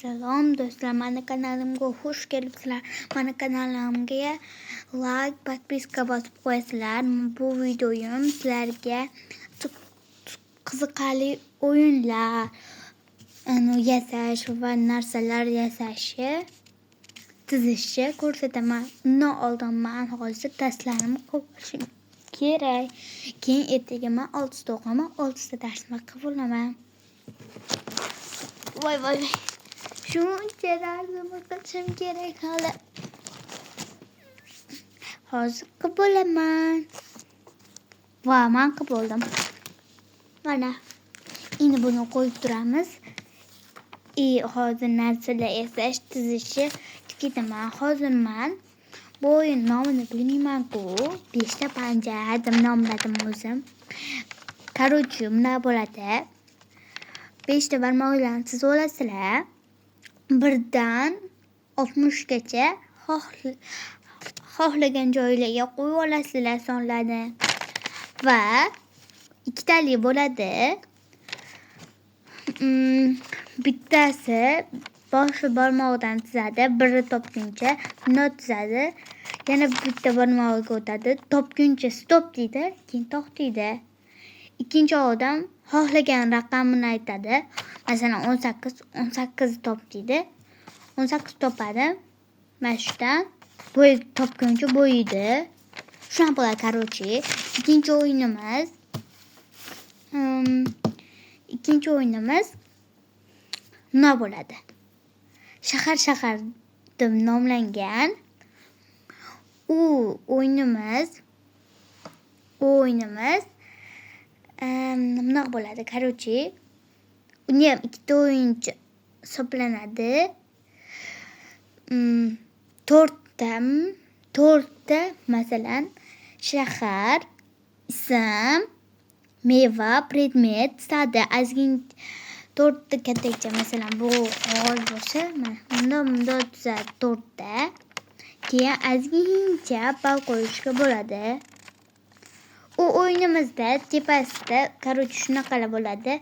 Salom do'stlar, mani kanalimga xush kelibsizlar. Mani kanalimga like, podpiska bosib qo'yasizlar. Bu videoyim sizlarga qiziqarli o'yinlar, yasash va narsalar yasashi, tuzishni ko'rsataman. Undan oldin men hozir darslarimni o'qishim kerak. Keyin ertaga men 6 da o'qaman, 6 da darsni qabul qilaman. Voy. Shuncha darsni o'qishim kerak hali. Hozir qabulaman. Va men qabuldim. Mana. Endi buni qo'yib turamiz. Hozir narsalar yasash, tuzishi ketaman. Hozir men bu o'yin nomini bilmayman-ku. 5 ta panja deb nomladim o'zim. Короче, bunday bo'ladi. 5 ta barmoqlarni chizib olasizlar. 1dan 60 gacha xohlagan joylarga qo'yib olasizlar sonlarni. Va ikkitali bo'ladi. Bittasi boshi barmog'idan chizadi, biri topguncha not chizadi. Yana bitta barmog'iga o'tadi, topguncha stop deydi, keyin to'xtaydi. Ikkinchi odam xohlagan raqamini aytadi. Masalan 18 top deydi. 18 topadi. Mana shundan topguncha bo'yidi. Shuna bo'ladi, короче. Ikkinchi o'yinimiz nima bo'ladi? Shahar deb nomlangan. U o'yinimiz nima bo'ladi? Короче, uni ham ikkita o'yinchi hisoblanadi. 4ta masalan shahar, ism, meva, predmet, sada, azgin 4 ta kattacha masalan bu qog'oz bo'lsa, mana bunda 4 ta. Keyin azgincha bal qo'yishga bo'ladi. U o'yinimizda tepasida, короче, shunaqalar bo'ladi.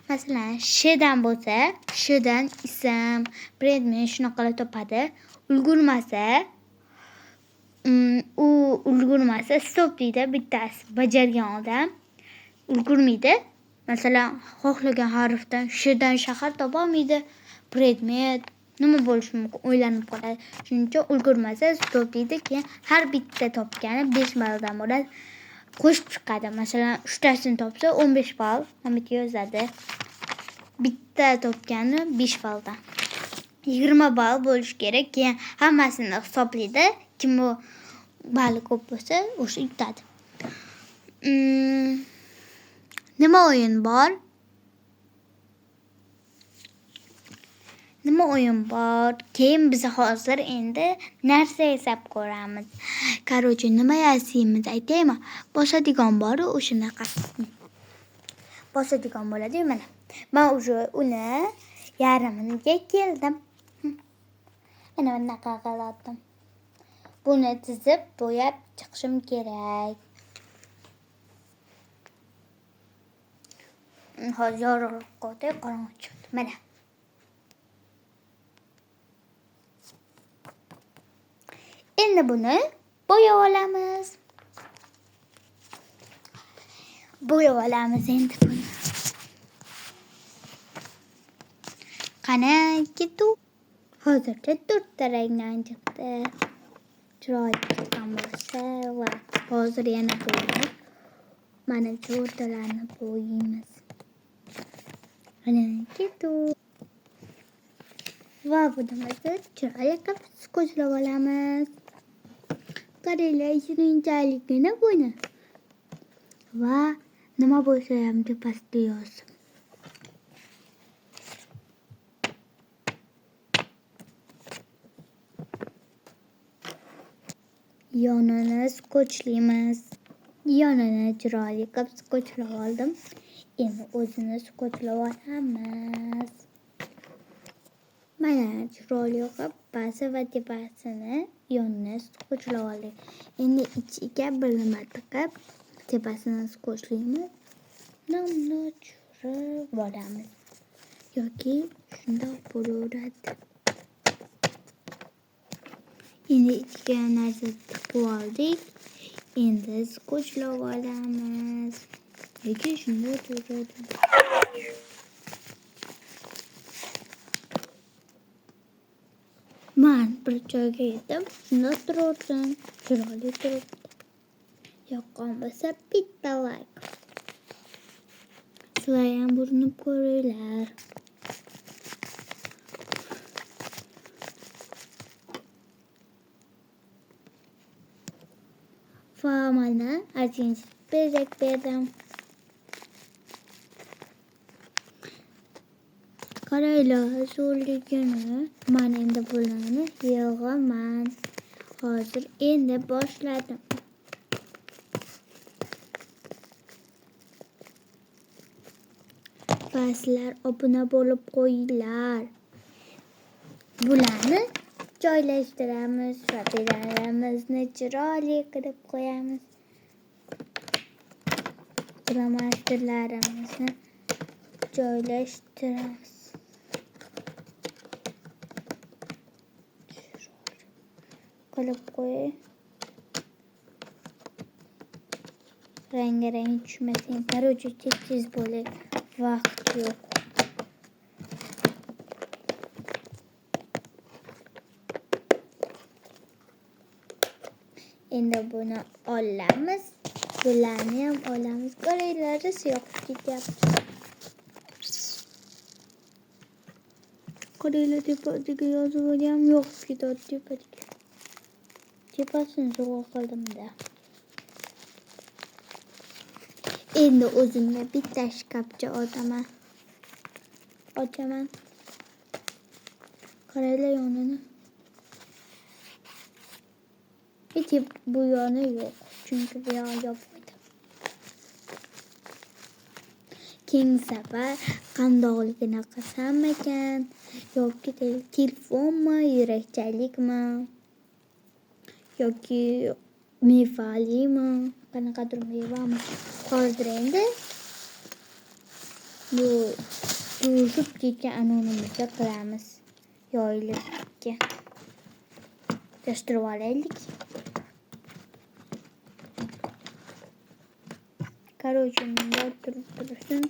Masalan, shdan bo'lsa, shdan ism, predmet shunaqalar topadi. Ulgurmasa stop deydi bittasi bajargan odam. Ulgurmaydi. Masalan, xohlagan harfdan shdan shahar topolmaydi. Predmet nima bo'lishi mumkin o'ylanib qoladi. Shuning uchun ulgurmasa stop deydi. Keyin har bitta topgani 5 balldan bo'ladi. Qo'shib chiqadi. Masalan, 3tasini topsa 15 ball hammaga yozadi. Bitta topgani 5 balldan. 20 ball bo'lishi kerak. Keyin hammasini hisoblaydi. Kim u balli ko'p bo'lsa, o'sha yutadi. Nima o'yin bor? Keyin biz hozir endi narsa yasab ko'ramiz. Короче, nima yasaymiz aytaymi? Bosadigan bor, o'shanaqa. Bosadigan bo'ladi, mana. Men уже uni yarimiga keldim. Mana bunaqa qildim. Buni chizib, bo'yab chiqishim kerak. Hozir yorug'lik qo'ydi, qorong'i chiqdi. Mana. Endi buni bo'yab olamiz. Endi buni. Qani ketdi. Hozircha 4 ta rangdan chiqdi. Chiroyli chiqqan bo'lsa va hozir yana bo'yab mana shu o'rtalarni bo'yaymiz. Qani ketdi. Va bunimizni chiroyli qilib ko'chirib olamiz. Qaranglar, shirinchaligini buni. Va nima bo'lsa ham tepasida yozib. Yonini skochlaymiz. Yonini chiroyli qilib skochlab oldim. Endi o'zini skochlab olamiz. Mana chiroyli qilib basi va tepasini yonini skochlab oldik. Endi ichiga bir nima tiqib tepasini skochlaymiz. Namni tushirib olamiz. yoki shundoq bo'laveradi. Endi ichga narsa tiqib oldik. Endi skotchlab olamiz. Yoki shunday turadi. Men bir joyga yetib, shunday turardim. Chiroyli turibdi. Yoqqan bo'lsa bitta like. Sizlar ham urinib ko'ringlar. Va mana achinchi bezak berdim. Qaranglar, zo'rligini. Men endi bularni yig'aman. Hozir endi boshladim. Sizlar obuna bo'lib qo'yinglar. Bularni joylashtiramiz va beralarimizni chiroyli qilib qo'yamiz. Quramalarimizni joylashtiramiz. Qilib qo'y. Rang tushmasin. Короче, tez bo'ling. Vaqt yo'q. Endi buni olamiz. Bularni ham olamiz. Qaranglar, yoqib ketyapti. Qaranglar, tepasiga yozib ham yoqib ketyapti tepasiga. Tepasini zo'r qildim-da. Endi o'zimga bitta shkafcha ochaman. Qaranglar yonini. Hech bu yoni yo'q. Chunki bu yon yopildi. Keng safar qandoqligini qilsam ekan, yoki telefonmi, yurakchalikmi, yoki mevalimi, qanaqadir mevami. Hozir endi bu to'zib ketgan anonimizni qilamiz. Yoyilibga. Yashtirib olaylik. Короче, bunday tursin.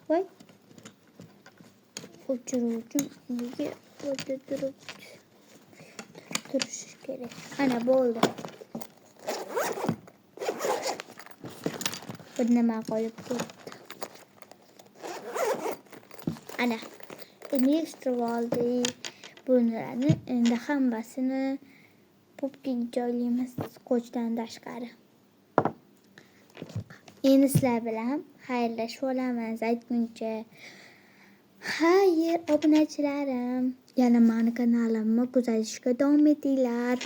Voy. O'chiruvchim nega o'ta turishi kerak. Ana bo'ldi. Bir nima qolib ketdi. Ana. Endi yashtirib oldik. Bunlarni endi hammasini popkaga joylaymiz, skotchdan tashqari. Endi sizlar bilan xayrlashib olamiz aytguncha. Xayr, obunachilarim. Yana meni kanalimni kuzatishga davom etinglar.